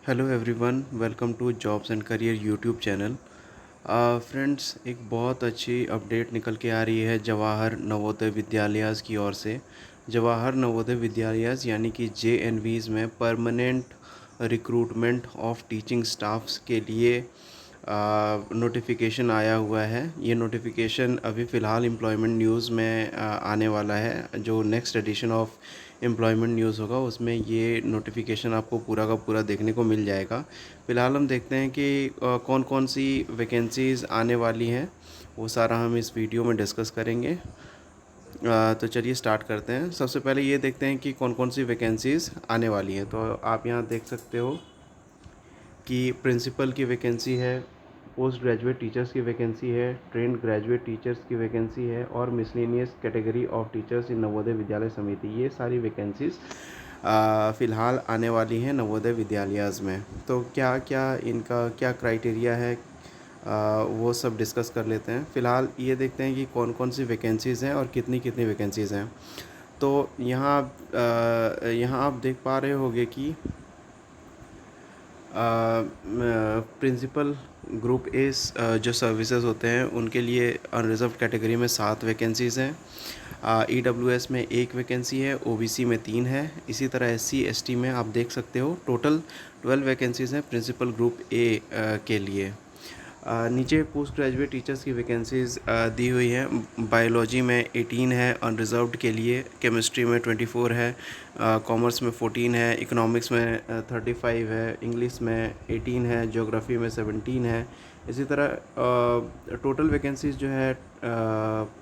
Hello everyone, welcome to jobs and career YouTube channel. Friends, एक बहुत अच्छी update निकल के आ रही है जवाहर नवोदय विद्यालयाज़ की ओर से। जवाहर नवोदय विद्यालयाज़ यानी कि JNVs में permanent recruitment of teaching staffs के लिए नोटिफिकेशन आया हुआ है। ये नोटिफिकेशन अभी फ़िलहाल एम्प्लॉयमेंट न्यूज़ में आने वाला है। जो next edition of employment news होगा उसमें ये नोटिफिकेशन आपको पूरा का पूरा देखने को मिल जाएगा। फ़िलहाल हम देखते हैं कि कौन कौन सी वैकेंसीज़ आने वाली हैं, वो सारा हम इस वीडियो में डिस्कस करेंगे। तो चलिए स्टार्ट करते हैं। सबसे पहले ये देखते हैं कि कौन कौन सी वैकेंसीज़ आने वाली हैं। तो आप यहाँ देख सकते हो कि प्रिंसिपल की वैकेंसी है, पोस्ट ग्रेजुएट टीचर्स की वैकेंसी है, ट्रेंड ग्रेजुएट टीचर्स की वैकेंसी है और miscellaneous category of teachers in Navodaya Vidyalaya समिति। ये सारी वैकेंसीज़ फ़िलहाल आने वाली हैं नवोदय विद्यालयाज़ में। तो क्या क्या इनका क्या क्राइटेरिया है, वो सब डिस्कस कर लेते हैं। फ़िलहाल ये देखते हैं कि कौन कौन सी वैकेंसीज़ हैं और कितनी कितनी वैकेंसीज़ हैं। तो यहाँ आप देख पा रहे होंगे कि प्रिंसिपल ग्रुप ए जो सर्विसेज होते हैं उनके लिए अनरिजर्व कैटेगरी में 7 वैकेंसीज़ हैं। EWS में 1 वैकेंसी है, OBC में 3 है। इसी तरह SC ST में आप देख सकते हो टोटल 12 वैकेंसीज़ हैं प्रिंसिपल ग्रुप ए के लिए। नीचे पोस्ट ग्रेजुएट टीचर्स की वैकेंसीज़ दी हुई हैं। बायोलॉजी में 18 है अनरिजर्व्ड के लिए, केमिस्ट्री में 24 है, कॉमर्स में 14 है, इकोनॉमिक्स में 35 है, इंग्लिश में 18 है, ज्योग्राफी में 17 है। इसी तरह टोटल वैकेंसीज़ जो है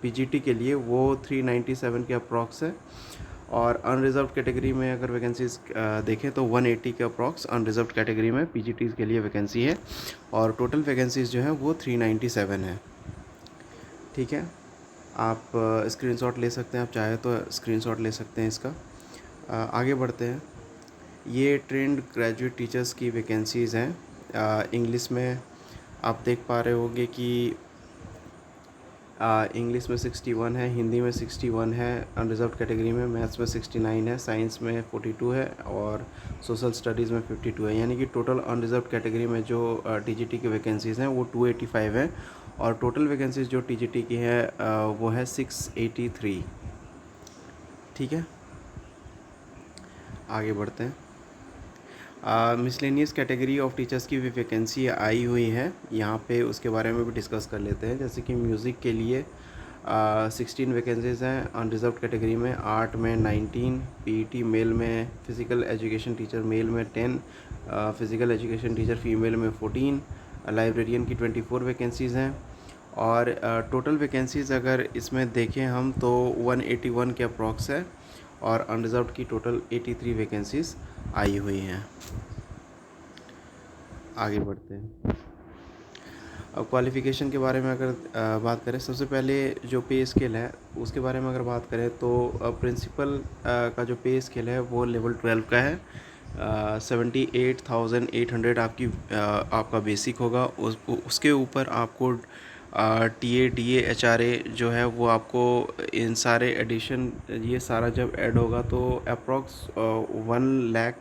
PGT के लिए वो 397 के अप्रॉक्स है। और अनरिजर्व कैटेगरी में अगर वैकेंसीज देखें तो 180 के अप्रॉक्स अनरिजर्व कैटेगरी में PGTs के लिए वैकेंसी है और टोटल वैकेंसीज जो है वो 397 है। ठीक है, आप स्क्रीनशॉट ले सकते हैं, आप चाहे तो स्क्रीनशॉट ले सकते हैं इसका। आगे बढ़ते हैं। ये ट्रेंड ग्रेजुएट टीचर्स की वैकेंसीज़ हैं। इंग्लिश में आप देख पा रहे होंगे कि इंग्लिश में 61 है, हिंदी में 61 है अनरिजर्व कैटेगरी में, मैथ्स में 69 है, साइंस में 42 है और सोशल स्टडीज़ में 52 है। यानी कि टोटल अनरिजर्व कैटेगरी में जो TGT की वैकेंसीज़ हैं वो 285 है और टोटल वैकेंसीज जो TGT की है वो है 683। ठीक है, आगे बढ़ते हैं। मिसलेनियस कैटेगरी ऑफ टीचर्स की भी वैकेंसी आई हुई है, यहाँ पे उसके बारे में भी डिस्कस कर लेते हैं। जैसे कि म्यूज़िक के लिए 16 वैकेंसीज़ हैं अनरिजर्व कैटेगरी में, आर्ट में 19, PET मेल में, फ़िज़िकल एजुकेशन टीचर मेल में 10, फ़िज़िकल एजुकेशन टीचर फीमेल में 14, लाइब्रेरियन की 24 वैकेंसीज़ हैं। और टोटल वैकेंसीज़ अगर इसमें देखें हम तो 181 के अप्रॉक्स है और अनरिजर्व की टोटल 83 वैकेंसीज़ आई हुई हैं। आगे बढ़ते हैं। अब क्वालिफ़िकेशन के बारे में अगर बात करें, सबसे पहले जो पे स्केल है उसके बारे में अगर बात करें तो प्रिंसिपल का जो पे स्केल है वो लेवल 12 का है। 78,800 आपका बेसिक होगा। उसके ऊपर आपको TA DA HRA जो है वो आपको इन सारे एडिशन, ये सारा जब ऐड होगा तो अप्रॉक्स 1 लाख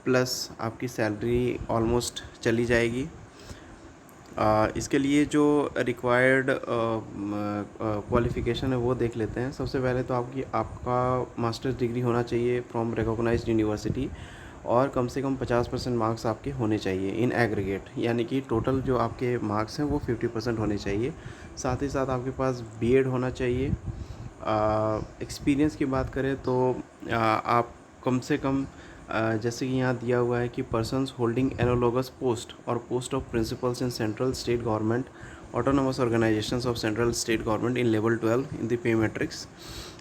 प्लस आपकी सैलरी ऑलमोस्ट चली जाएगी। इसके लिए जो रिक्वायर्ड क्वालिफ़िकेशन है वो देख लेते हैं। सबसे पहले तो आपका मास्टर्स डिग्री होना चाहिए फ्रॉम रिकॉग्नाइज्ड यूनिवर्सिटी और कम से कम 50% मार्क्स आपके होने चाहिए इन एग्रीगेट, यानी कि टोटल जो आपके मार्क्स हैं वो 50% होने चाहिए। साथ ही साथ आपके पास BEd होना चाहिए। एक्सपीरियंस की बात करें तो आप कम से कम जैसे कि यहाँ दिया हुआ है कि पर्सन्स होल्डिंग एनालॉगस पोस्ट और post of principles in central state government autonomous organisations of central state government in level 12 in the pay matrix.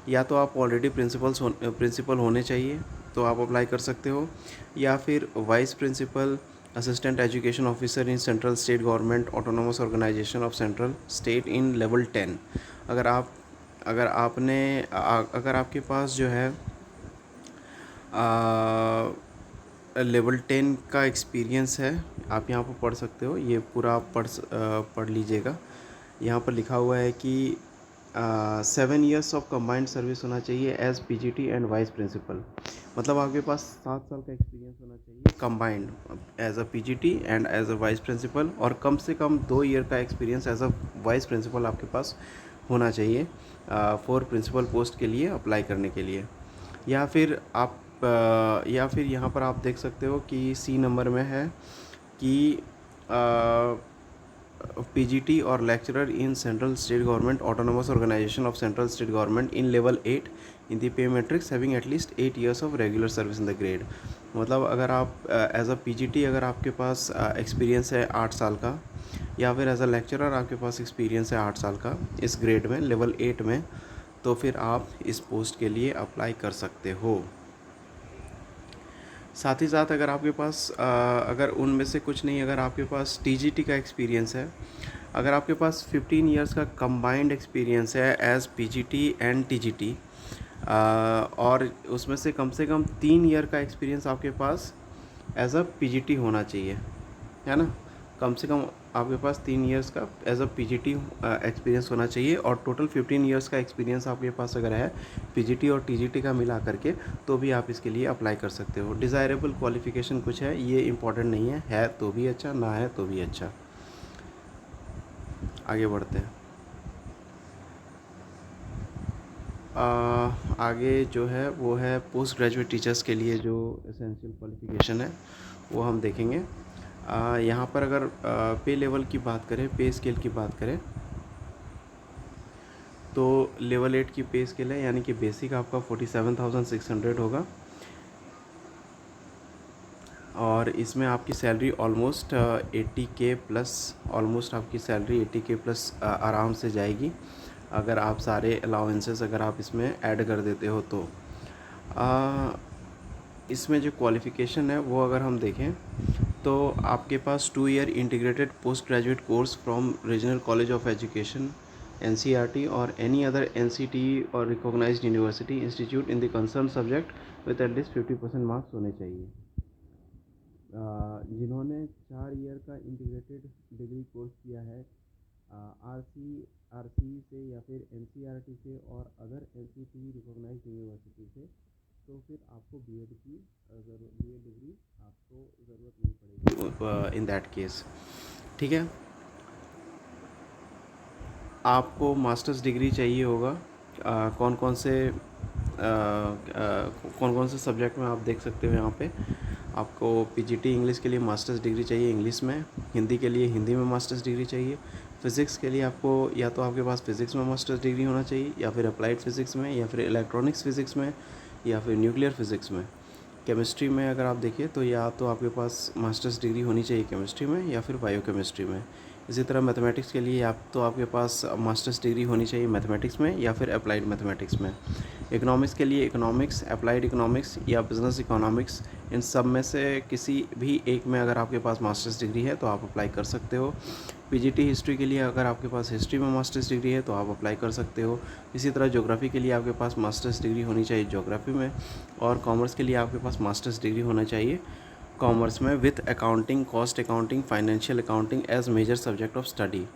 या तो आप ऑलरेडी प्रिंसिपल होने चाहिए तो आप अप्लाई कर सकते हो, या फिर vice principal assistant education officer in central state government autonomous organisation of central state in level 10। अगर आप अगर आपने अगर आपके पास जो है लेवल 10 का एक्सपीरियंस है, आप यहाँ पर पढ़ सकते हो। ये पूरा आप पढ़ लीजिएगा। यहाँ पर लिखा हुआ है कि 7 years ऑफ कंबाइंड सर्विस होना चाहिए as PGT and vice principal. मतलब आपके पास 7 साल का एक्सपीरियंस होना चाहिए combined as a PGT and as a vice principal, और कम से कम 2 ईयर का experience as a vice principal आपके पास होना चाहिए फॉर प्रिंसिपल पोस्ट के लिए अप्लाई करने के लिए। या फिर आप या फिर यहाँ पर आप देख सकते हो कि सी नंबर में है कि पीजीटी और lecturer in central state government autonomous organisation of central state government in level 8 in the pay matrix having at least 8 years of regular service in the grade. मतलब अगर आप एज अ पीजीटी अगर आपके पास experience है 8 साल का, या फिर एज अ लेक्चरर आपके पास एक्सपीरियंस है 8 साल का इस ग्रेड में लेवल 8 में, तो फिर आप इस पोस्ट के लिए अप्लाई कर सकते हो। साथ ही साथ अगर आपके पास अगर उनमें से कुछ नहीं, अगर आपके पास टीजीटी का एक्सपीरियंस है, अगर आपके पास 15 इयर्स का कंबाइंड एक्सपीरियंस है एज पीजीटी एंड टीजीटी, और उसमें से कम 3 ईयर का एक्सपीरियंस आपके पास एज अ पीजीटी होना चाहिए, है ना। कम से कम आपके पास 3 इयर्स का एज अ पीजीटी एक्सपीरियंस होना चाहिए, और टोटल 15 इयर्स का एक्सपीरियंस आपके पास अगर है पीजीटी और टीजीटी का मिला करके, तो भी आप इसके लिए अप्लाई कर सकते हो। डिज़ायरेबल क्वालिफ़िकेशन कुछ है, ये इंपॉर्टेंट नहीं है तो भी अच्छा, ना है तो भी अच्छा। आगे बढ़ते हैं। आगे जो है वो है पोस्ट ग्रेजुएट टीचर्स के लिए जो एसेंशियल क्वालिफ़िकेशन है वो हम देखेंगे। यहाँ पर अगर पे लेवल की बात करें, पे स्केल की बात करें, तो लेवल 8 की पे स्केल है, यानी कि बेसिक आपका 47,600 होगा, और इसमें आपकी salary almost 80K plus, almost आपकी सैलरी 80K प्लस आराम से जाएगी अगर आप सारे अलाउंसेस अगर आप इसमें ऐड कर देते हो तो। इसमें जो क्वालिफ़िकेशन है वो अगर हम देखें तो आपके पास 2 year integrated post graduate course from regional college of education NCERT और एनी अदर NCT और recognised university institute in the concern subject with at least 50% marks होने चाहिए। जिन्होंने 4 ईयर का इंटीग्रेटेड डिग्री कोर्स किया है RC से या फिर NCERT से और अदर NCT रिकॉग्नाइज्ड यूनिवर्सिटी से, तो फिर आपको बीएड की बीएड डिग्री आपको ज़रूरत नहीं पड़ेगी इन दैट केस। ठीक है, आपको मास्टर्स डिग्री चाहिए होगा। कौन कौन से सब्जेक्ट में आप देख सकते हो यहाँ पे। आपको पीजीटी इंग्लिश के लिए मास्टर्स डिग्री चाहिए इंग्लिश में, हिंदी के लिए हिंदी में मास्टर्स डिग्री चाहिए, फ़िज़िक्स के लिए आपको या तो आपके पास फ़िज़िक्स में मास्टर्स डिग्री होना चाहिए, या फिर अप्लाइड फ़िज़िक्स में, या फिर इलेक्ट्रॉनिक्स फ़िज़िक्स में, या फिर न्यूक्लियर फ़िज़िक्स में। केमिस्ट्री में अगर आप देखिए तो या तो आपके पास मास्टर्स डिग्री होनी चाहिए केमिस्ट्री में या फिर बायोकेमिस्ट्री में। इसी तरह मैथमेटिक्स के लिए आप तो आपके पास मास्टर्स डिग्री होनी चाहिए मैथमेटिक्स में या फिर अप्लाइड मैथमेटिक्स में। इकोनॉमिक्स के लिए इकोनॉमिक्स, अप्लाइड इकोनॉमिक्स या बिज़नेस इकोनॉमिक्स, इन सब में से किसी भी एक में अगर आपके पास मास्टर्स डिग्री है तो आप अप्लाई कर सकते हो। पीजीटी हिस्ट्री के लिए अगर आपके पास हिस्ट्री में मास्टर्स डिग्री है तो आप अप्लाई कर सकते हो। इसी तरह ज्योग्राफी के लिए आपके पास मास्टर्स डिग्री होनी चाहिए ज्योग्राफी में, और कॉमर्स के लिए आपके पास मास्टर्स डिग्री होना चाहिए कॉमर्स में with accounting, cost accounting, financial accounting as major subject of study.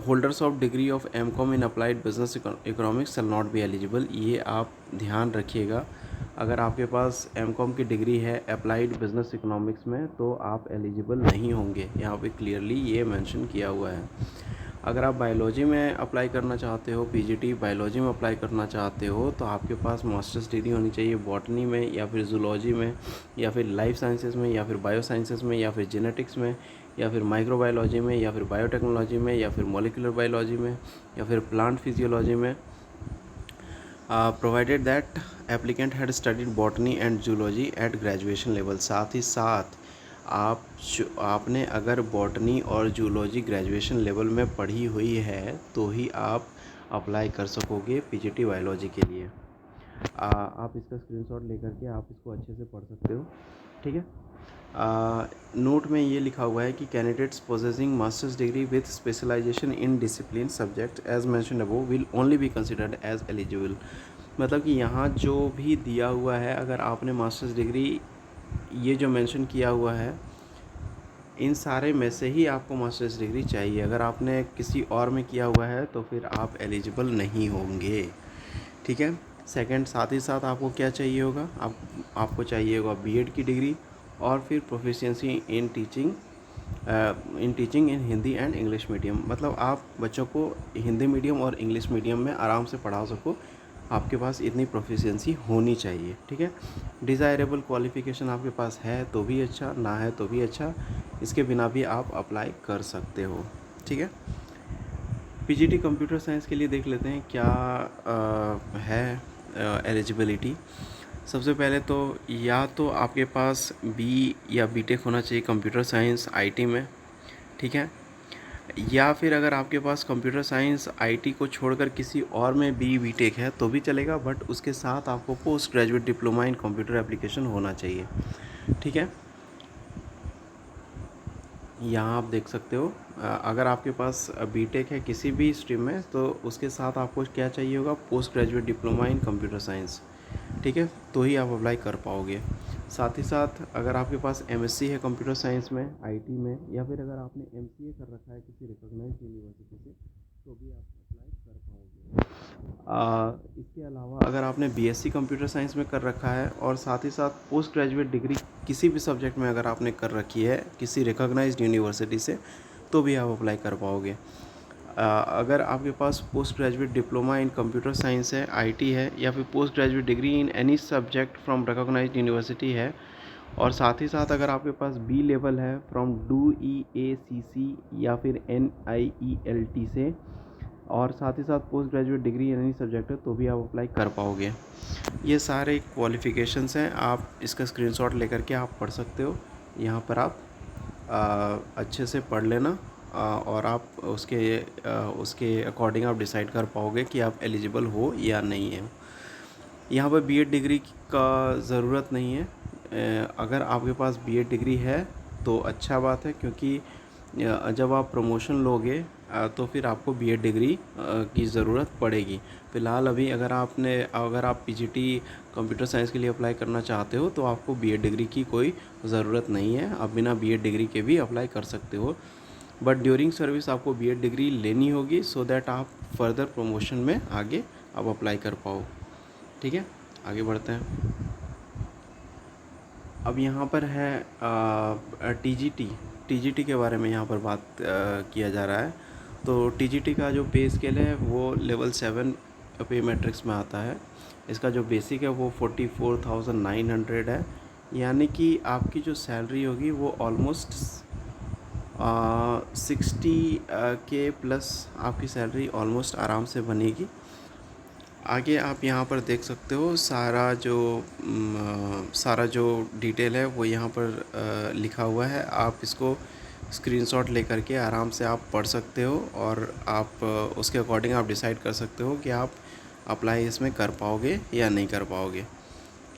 Holders of degree of MCom in applied business economics shall not be eligible. ये आप ध्यान रखिएगा, अगर आपके पास एमकॉम की डिग्री है अप्लाइड बिजनेस इकोनॉमिक्स में तो आप एलिजिबल नहीं होंगे, यहाँ पे क्लियरली ये मेंशन किया हुआ है। अगर आप बायोलॉजी में अप्लाई करना चाहते हो, पीजीटी बायोलॉजी में अप्लाई करना चाहते हो, तो आपके पास मास्टर्स डिग्री होनी चाहिए बॉटनी में या फिर जूलॉजी में या फिर लाइफ साइंसेज में या फिर बायो साइंसेज में या फिर जेनेटिक्स में या फिर माइक्रोबायोलॉजी में या फिर बायोटेक्नोलॉजी में या फिर मॉलिक्यूलर बायोलॉजी में या फिर प्लांट फिजियोलॉजी में, provided that applicant had studied botany and zoology at graduation level. साथ ही साथ आपने अगर बॉटनी और जूलॉजी ग्रेजुएशन लेवल में पढ़ी हुई है तो ही आप अप्लाई कर सकोगे पीजीटी बायोलॉजी के लिए। आप इसका स्क्रीनशॉट लेकर के आप इसको अच्छे से पढ़ सकते हो। ठीक है, नोट में ये लिखा हुआ है कि candidates possessing masters degree with specialisation in discipline subject as mention above will only be considered as eligible. मतलब कि यहाँ जो भी दिया हुआ है, अगर आपने मास्टर्स डिग्री ये जो मेंशन किया हुआ है इन सारे में से ही आपको मास्टर्स डिग्री चाहिए। अगर आपने किसी और में किया हुआ है तो फिर आप एलिजिबल नहीं होंगे। ठीक है, सेकंड, साथ ही साथ आपको क्या चाहिए होगा, आपको चाहिए होगा बीएड की डिग्री और फिर proficiency in teaching in Hindi and English medium. मतलब आप बच्चों को हिंदी मीडियम और इंग्लिश मीडियम में आराम से पढ़ा सको, आपके पास इतनी प्रोफिशिएंसी होनी चाहिए। ठीक है, डिज़ायरेबल क्वालिफ़िकेशन आपके पास है तो भी अच्छा, ना है तो भी अच्छा, इसके बिना भी आप अप्लाई कर सकते हो। ठीक है, पीजीटी कंप्यूटर साइंस के लिए देख लेते हैं क्या है एलिजिबिलिटी। सबसे पहले तो या तो आपके पास बी या बीटेक होना चाहिए कंप्यूटर साइंस आईटी में। ठीक है, या फिर अगर आपके पास कंप्यूटर साइंस आईटी को छोड़कर किसी और में बीटेक है तो भी चलेगा, बट उसके साथ आपको post graduate diploma in computer application होना चाहिए। ठीक है, यहाँ आप देख सकते हो अगर आपके पास बीटेक है किसी भी स्ट्रीम में तो उसके साथ आपको क्या चाहिए होगा, post graduate diploma in computer science. ठीक है, तो ही आप अप्लाई कर पाओगे। साथ ही साथ अगर आपके पास एमएससी है कंप्यूटर साइंस में आईटी में, या फिर अगर आपने एमसीए कर रखा है किसी रिकॉग्नाइज्ड यूनिवर्सिटी से, तो भी आप अप्लाई कर पाओगे। इसके अलावा अगर आपने बीएससी कंप्यूटर साइंस में कर रखा है और साथ ही साथ पोस्ट ग्रेजुएट डिग्री किसी भी सब्जेक्ट में अगर आपने कर रखी है किसी रिकॉग्नाइज्ड यूनिवर्सिटी से, तो भी आप अप्लाई कर पाओगे। अगर आपके पास post graduate diploma in computer science है, आईटी है, या फिर post graduate degree in any subject from recognised university है, और साथ ही साथ अगर आपके पास बी लेवल है फ्रॉम DEACC या फिर NIELT से, और साथ ही साथ post graduate degree in any subject है, तो भी आप अप्लाई कर पाओगे। ये सारे क्वालिफ़िकेशंस हैं, आप इसका स्क्रीनशॉट लेकर के आप पढ़ सकते हो। यहाँ पर आप अच्छे से पढ़ लेना और आप उसके अकॉर्डिंग आप डिसाइड कर पाओगे कि आप एलिजिबल हो या नहीं है। यहाँ पर बीएड डिग्री का ज़रूरत नहीं है। अगर आपके पास बीएड डिग्री है तो अच्छा बात है, क्योंकि जब आप प्रमोशन लोगे तो फिर आपको बीएड डिग्री की ज़रूरत पड़ेगी। फ़िलहाल अभी अगर आप पीजीटी कंप्यूटर साइंस के लिए अप्लाई करना चाहते हो तो आपको बीएड डिग्री की कोई ज़रूरत नहीं है, आप बिना बीएड डिग्री के भी अप्लाई कर सकते हो। बट ड्यूरिंग सर्विस आपको बीएड डिग्री लेनी होगी, सो दैट आप फर्दर प्रमोशन में आगे आप अप्लाई कर पाओ। ठीक है, आगे बढ़ते हैं। अब यहाँ पर है टीजीटी के बारे में यहाँ पर बात किया जा रहा है। तो टीजीटी का जो पे स्केल है वो लेवल 7 पे मैट्रिक्स में आता है। इसका जो बेसिक है वो 44,900 है, यानी कि आपकी जो सैलरी होगी वो ऑलमोस्ट 60 के प्लस आपकी सैलरी ऑलमोस्ट आराम से बनेगी। आगे आप यहाँ पर देख सकते हो सारा जो डिटेल है वो यहाँ पर लिखा हुआ है। आप इसको स्क्रीनशॉट लेकर के आराम से आप पढ़ सकते हो और आप उसके अकॉर्डिंग आप डिसाइड कर सकते हो कि आप अप्लाई इसमें कर पाओगे या नहीं कर पाओगे।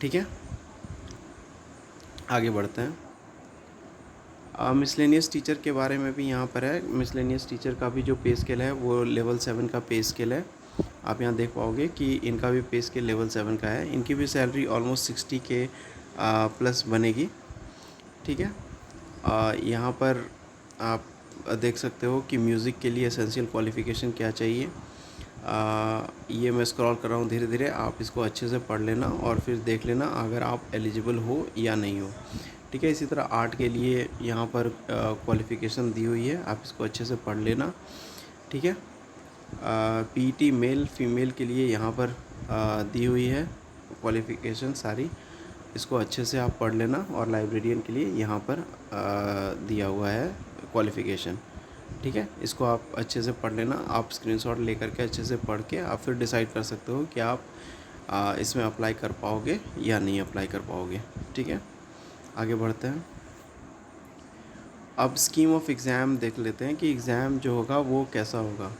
ठीक है, आगे बढ़ते हैं। मिसलेनियस टीचर के बारे में भी यहाँ पर है। मिसलेनियस टीचर का भी जो पे स्केल है वो लेवल 7 का पे स्केल है। आप यहाँ देख पाओगे कि इनका भी पे स्केल लेवल 7 का है। इनकी भी सैलरी ऑलमोस्ट 60 के प्लस बनेगी। ठीक है, यहाँ पर आप देख सकते हो कि म्यूज़िक के लिए एसेंशियल क्वालिफ़िकेशन क्या चाहिए। ये मैं स्क्रॉल कर रहा हूँ धीरे धीरे, आप इसको अच्छे से पढ़ लेना और फिर देख लेना अगर आप एलिजिबल हो या नहीं हो। ठीक है, इसी तरह आर्ट के लिए यहाँ पर क्वालिफ़िकेशन दी हुई है, आप इसको अच्छे से पढ़ लेना। ठीक है, पीटी मेल फीमेल के लिए यहाँ पर दी हुई है क्वालिफ़िकेशन सारी, इसको अच्छे से आप पढ़ लेना। और लाइब्रेरियन के लिए यहाँ पर दिया हुआ है क्वालिफ़िकेशन। ठीक है, इसको आप अच्छे से पढ़ लेना। आप स्क्रीनशॉट लेकर के अच्छे से पढ़ के आप फिर डिसाइड कर सकते हो कि आप इसमें अप्लाई कर पाओगे या नहीं अप्लाई कर पाओगे। ठीक है, आगे बढ़ते हैं। अब स्कीम ऑफ एग्ज़ाम देख लेते हैं कि एग्ज़ाम जो होगा वो कैसा होगा।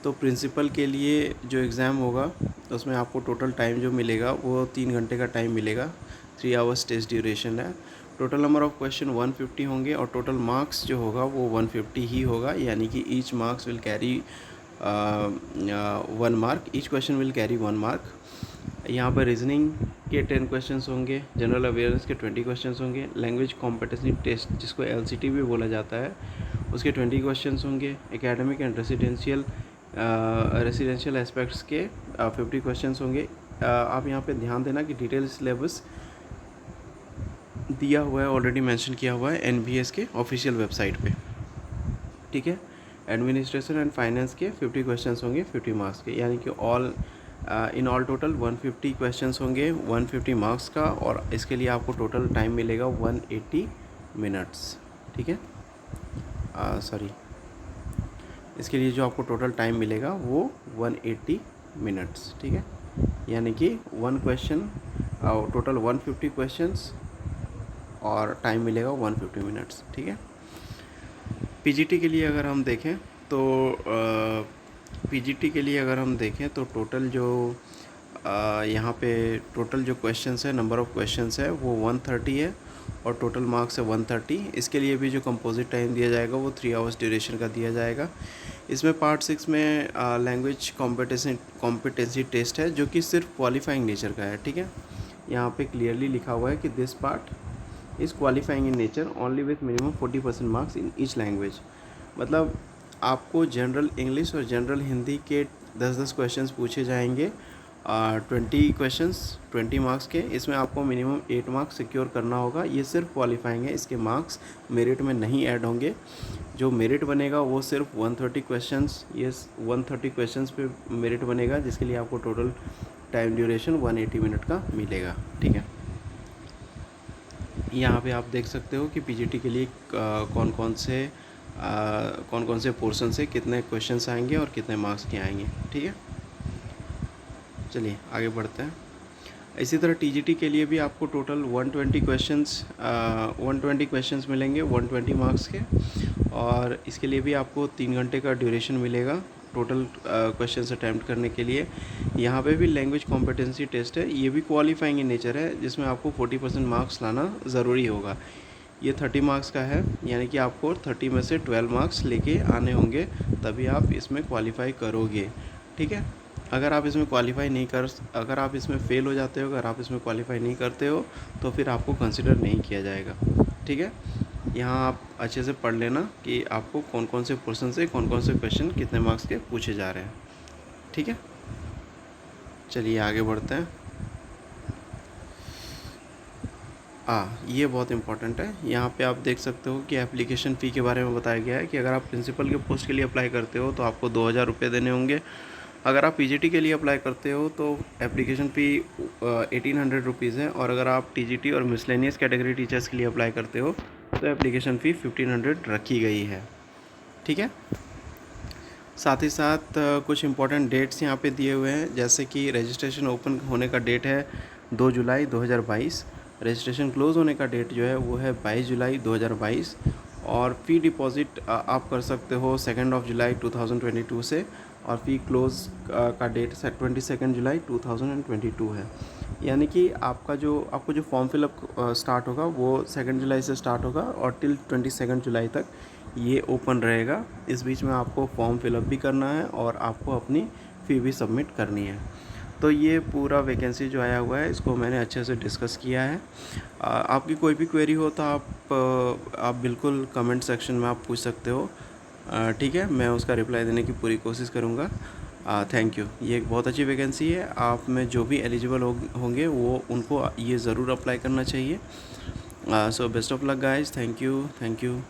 तो प्रिंसिपल के लिए जो एग्ज़ाम होगा उसमें आपको टोटल टाइम जो मिलेगा वो 3 घंटे का टाइम मिलेगा। 3 आवर्स टेस्ट ड्यूरेशन है। टोटल नंबर ऑफ़ क्वेश्चन 150 होंगे और टोटल मार्क्स जो होगा वो 150 ही होगा, यानी कि each marks will carry 1 mark, each question will carry 1 mark. यहाँ पर रीजनिंग के 10 क्वेश्चंस होंगे, जनरल अवेयरनेस के 20 क्वेश्चंस होंगे, लैंग्वेज कॉम्पिटेंसी टेस्ट जिसको LCT भी बोला जाता है उसके 20 क्वेश्चंस होंगे, एकेडमिक एंड रेसिडेंशियल एस्पेक्ट्स के 50 क्वेश्चंस होंगे, आप यहाँ पे ध्यान देना कि डिटेल सिलेबस दिया हुआ है, ऑलरेडी मेंशन किया हुआ है एनबीएस के ऑफिशियल वेबसाइट पे, ठीक है। एडमिनिस्ट्रेशन एंड फाइनेंस के 50 क्वेश्चंस होंगे 50 मार्क्स के, यानी कि इन ऑल टोटल 150 क्वेश्चंस होंगे 150 मार्क्स का, और इसके लिए आपको टोटल टाइम मिलेगा 180 मिनट्स, ठीक है। सॉरी, इसके लिए जो आपको टोटल टाइम मिलेगा वो 180 मिनट्स, ठीक है। यानी कि वन क्वेश्चन टोटल 150 क्वेश्चंस और टाइम मिलेगा 150 मिनट्स, ठीक है। पीजीटी के लिए अगर हम देखें तो टोटल जो यहाँ पे टोटल जो क्वेश्चंस है, नंबर ऑफ़ क्वेश्चंस है वो 130 है, और टोटल मार्क्स है 130। इसके लिए भी जो कंपोजिट टाइम दिया जाएगा वो 3 आवर्स ड्यूरेशन का दिया जाएगा। इसमें पार्ट 6 में लैंग्वेज कॉम्पिटेंसी टेस्ट है, जो कि सिर्फ क्वालिफाइंग नेचर का है, ठीक है। यहाँ पे क्लियरली लिखा हुआ है कि this part is qualifying in nature only with minimum 40% marks in each language. मतलब आपको जनरल इंग्लिश और जनरल हिंदी के 10-10 क्वेश्चंस पूछे जाएंगे, 20 क्वेश्चंस 20 मार्क्स के। इसमें आपको मिनिमम 8 मार्क्स सिक्योर करना होगा। ये सिर्फ क्वालिफाइंग है, इसके मार्क्स मेरिट में नहीं ऐड होंगे। जो मेरिट बनेगा वो सिर्फ 130 क्वेश्चंस, ये 130 क्वेश्चंस पे मेरिट बनेगा, जिसके लिए आपको टोटल टाइम ड्यूरेशन 180 मिनट का मिलेगा, ठीक है। यहाँ पे आप देख सकते हो कि पीजीटी के लिए कौन कौन से पोर्शन से कितने क्वेश्चंस आएंगे और कितने मार्क्स के आएंगे, ठीक है। चलिए आगे बढ़ते हैं। इसी तरह टीजीटी के लिए भी आपको टोटल 120 क्वेश्चंस मिलेंगे 120 मार्क्स के, और इसके लिए भी आपको 3 घंटे का ड्यूरेशन मिलेगा टोटल क्वेश्चंस अटैम्प्ट करने के लिए। यहाँ पे भी लैंग्वेज कॉम्पिटेंसी टेस्ट है, ये भी क्वालिफाइंग इन नेचर है, जिसमें आपको 40% मार्क्स लाना ज़रूरी होगा। ये 30 मार्क्स का है, यानी कि आपको 30 में से 12 मार्क्स लेके आने होंगे, तभी आप इसमें क्वालिफाई करोगे, ठीक है। अगर आप इसमें फेल हो जाते हो, अगर आप इसमें क्वालिफाई नहीं करते हो, तो फिर आपको कंसिडर नहीं किया जाएगा, ठीक है। यहाँ आप अच्छे से पढ़ लेना कि आपको कौन कौन से पोर्शन से कौन कौन से क्वेश्चन कितने मार्क्स के पूछे जा रहे हैं, ठीक है। चलिए आगे बढ़ते हैं। ये बहुत इंपॉर्टेंट है। यहाँ पे आप देख सकते हो कि एप्लीकेशन फ़ी के बारे में बताया गया है कि अगर आप प्रिंसिपल के पोस्ट के लिए अप्लाई करते हो तो आपको 2000 रुपये देने होंगे। अगर आप पीजीटी के लिए अप्लाई करते हो तो एप्लीकेशन फ़ी 1800 रुपीज़ है, और अगर आप टीजीटी और मिसलेनियस कैटेगरी टीचर्स के लिए अप्लाई करते हो तो एप्लीकेशन फ़ी 1500 रखी गई है, ठीक है। साथ ही साथ कुछ इंपॉर्टेंट डेट्स यहाँ पे दिए हुए हैं, जैसे कि रजिस्ट्रेशन ओपन होने का डेट है 2 जुलाई 2022, रजिस्ट्रेशन क्लोज़ होने का डेट जो है वो है 22 जुलाई 2022, और फ़ी डिपॉज़िट आप कर सकते हो 2 जुलाई 2022 से, और फ़ी क्लोज़ का डेट 22 जुलाई 2022 है। यानी कि आपको जो फॉर्म फिलअप स्टार्ट होगा वो 2 जुलाई से स्टार्ट होगा, और टिल 22 जुलाई तक ये ओपन रहेगा। इस बीच में आपको फॉर्म फिलअप भी करना है और आपको अपनी फ़ी भी सबमिट करनी है। तो ये पूरा वैकेंसी जो आया हुआ है इसको मैंने अच्छे से डिस्कस किया है। आपकी कोई भी क्वेरी हो तो आप बिल्कुल कमेंट सेक्शन में आप पूछ सकते हो, ठीक है। मैं उसका रिप्लाई देने की पूरी कोशिश करूँगा। Thank you. ये एक बहुत अच्छी वैकेंसी है। आप में जो भी एलिजिबल होंगे वो उनको ये ज़रूर अप्लाई करना चाहिए। So best of luck guys. Thank you.